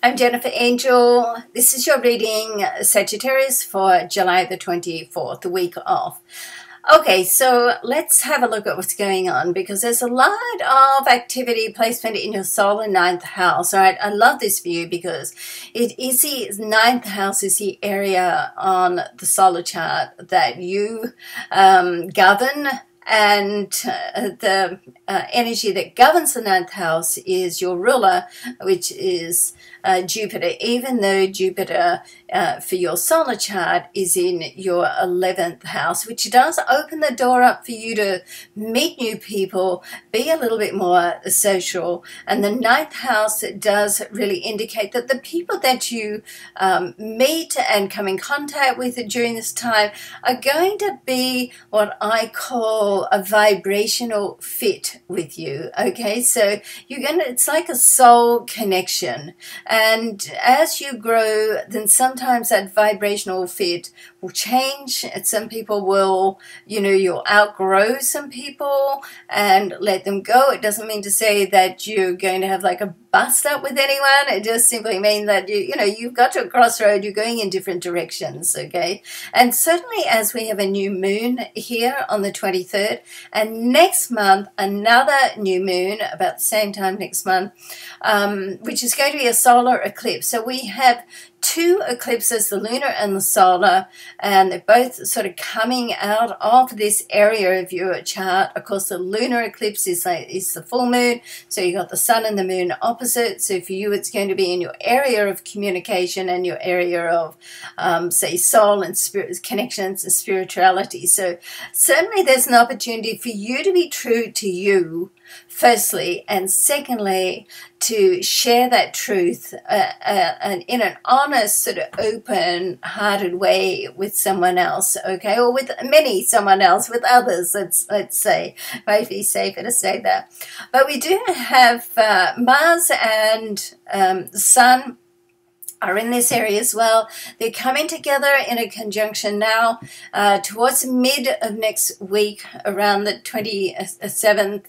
I'm Jennifer Angel. This is your reading, Sagittarius, for July the 24th, the week off. Okay, so let's have a look at what's going on, because there's a lot of activity placement in your solar ninth house. All right, I love this view because it is the ninth house is the area on the solar chart that you govern. And the energy that governs the ninth house is your ruler, which is Jupiter, even though Jupiter for your solar chart is in your 11th house, which does open the door up for you to meet new people, be a little bit more social. And the ninth house does really indicate that the people that you meet and come in contact with during this time are going to be what I call a vibrational fit with you. Okay, so it's like a soul connection, and as you grow, then sometimes that vibrational fit will change, and some people will, you'll outgrow some people and let them go. It doesn't mean to say that you're going to have like a bust up with anyone. It just simply means that you've got to a crossroad, you're going in different directions. Okay, and certainly as we have a new moon here on the 23rd, and next month another new moon about the same time next month, which is going to be a solar eclipse. So we have two eclipses, the lunar and the solar, and they're both sort of coming out of this area of your chart. Of course, the lunar eclipse is the full moon, so you got the sun and the moon opposite. So for you, it's going to be in your area of communication and your area of, say, soul and spirit connections and spirituality. So certainly there's an opportunity for you to be true to you, firstly, and secondly, to share that truth and in an honest, sort of open-hearted way with someone else, okay, or with someone else, with others, let's say. Might be safer to say that. But we do have Mars and the Sun are in this area as well. They're coming together in a conjunction now towards the mid of next week, around the 27th.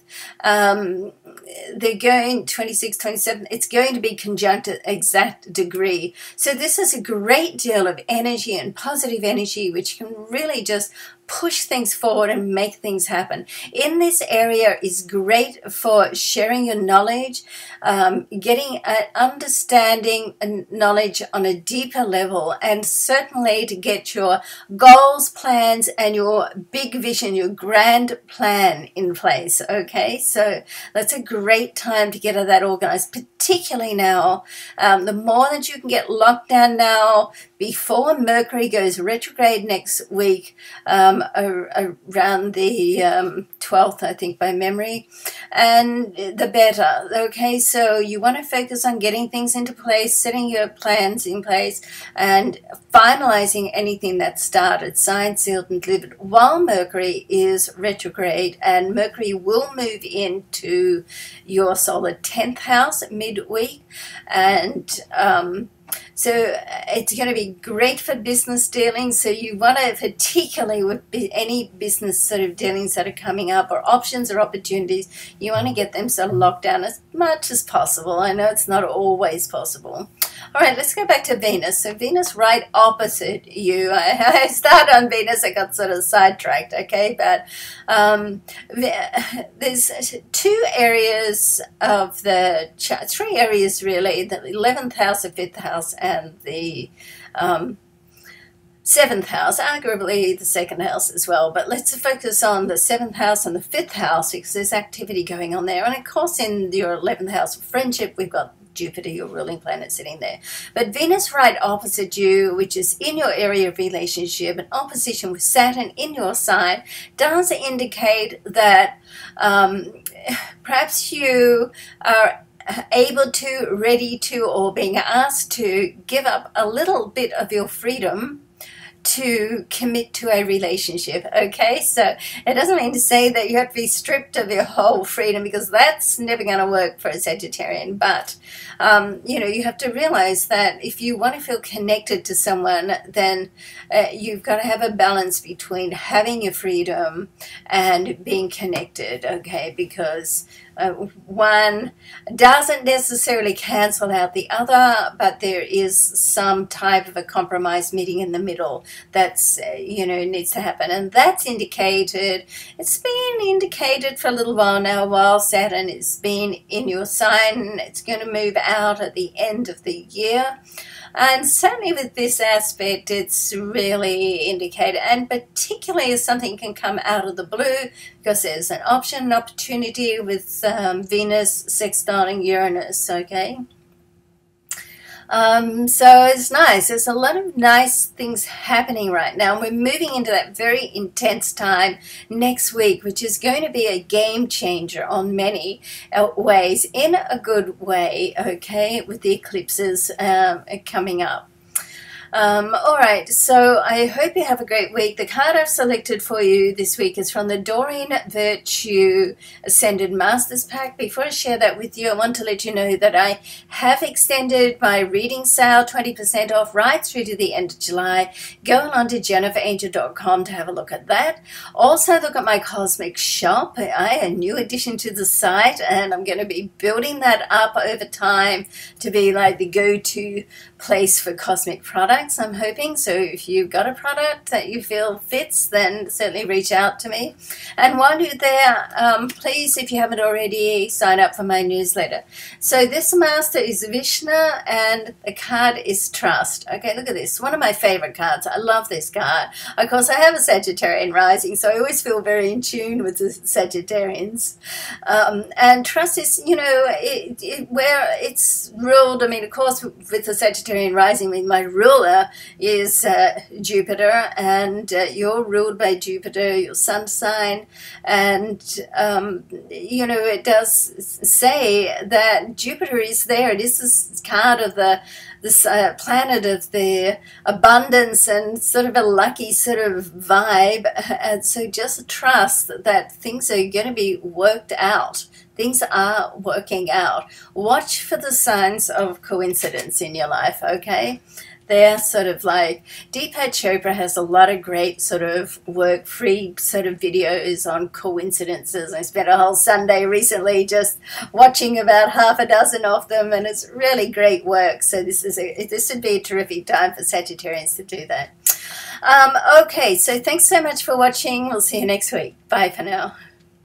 They're going 26th, 27th. It's going to be conjunct at exact degree. So this is a great deal of energy and positive energy, which can really just push things forward and make things happen. In this area is great for sharing your knowledge, getting an understanding and knowledge on a deeper level, and certainly to get your goals, plans, and your big vision, your grand plan in place. Okay, so that's a great time to get that organized, particularly now. The more that you can get locked down now, before Mercury goes retrograde next week, around the 12th, I think, by memory, and the better. Okay, so you want to focus on getting things into place, setting your plans in place, and finalizing anything that started, signed, sealed, and delivered while Mercury is retrograde. And Mercury will move into your solar 10th house midweek, and so it's going to be great for business dealings. So you want to, particularly with any business sort of dealings that are coming up, or options or opportunities, you want to get them sort of locked down as much as possible. I know it's not always possible. All right, let's go back to Venus. So Venus right opposite you. I started on Venus, I got sort of sidetracked, okay? But there's two areas of the chart, three areas really, the 11th house, the 5th house, and the 7th house, arguably the 2nd house as well. But let's focus on the 7th house and the 5th house, because there's activity going on there. And of course, in your 11th house of friendship, we've got Jupiter, your ruling planet, sitting there. But Venus right opposite you, which is in your area of relationship, in opposition with Saturn in your sign, does indicate that perhaps you are able to, ready to, or being asked to give up a little bit of your freedom to commit to a relationship. Okay, so it doesn't mean to say that you have to be stripped of your whole freedom, because that's never going to work for a Sagittarian. But you have to realize that if you want to feel connected to someone, then you've got to have a balance between having your freedom and being connected. Okay, because One doesn't necessarily cancel out the other, but there is some type of a compromise meeting in the middle that's, needs to happen. And that's indicated, it's been indicated for a little while now, while Saturn has been in your sign. It's going to move out at the end of the year. And certainly with this aspect, it's really indicated, and particularly if something can come out of the blue, because there's an option, an opportunity with Venus sextiling Uranus, okay? So it's nice. There's a lot of nice things happening right now. We're moving into that very intense time next week, which is going to be a game changer on many ways, in a good way, okay, with the eclipses coming up. All right, so I hope you have a great week. The card I've selected for you this week is from the Doreen Virtue Ascended Masters Pack. Before I share that with you, I want to let you know that I have extended my reading sale 20% off right through to the end of July. Go on to jenniferangel.com to have a look at that. Also look at my Cosmic Shop, a new addition to the site, and I'm going to be building that up over time to be like the go-to place for cosmic products, I'm hoping. So if you've got a product that you feel fits, then certainly reach out to me. And while you're there, please, if you haven't already, sign up for my newsletter. So this master is Vishnu, and the card is Trust. Okay, look at this. One of my favorite cards. I love this card. Of course, I have a Sagittarian rising, so I always feel very in tune with the Sagittarians. And Trust is, where it's ruled, I mean, of course, with the Sagittarian rising, I mean, my ruler is Jupiter, and you're ruled by Jupiter, your sun sign, and it does say that Jupiter is there. It is this card of this planet of the abundance and sort of a lucky sort of vibe, and so just trust that things are going to be worked out. Things are working out. Watch for the signs of coincidence in your life, okay? They're sort of like, Deepak Chopra has a lot of great sort of work-free sort of videos on coincidences. I spent a whole Sunday recently just watching about half a dozen of them, and it's really great work. So this would be a terrific time for Sagittarians to do that. Okay, so thanks so much for watching. We'll see you next week. Bye for now.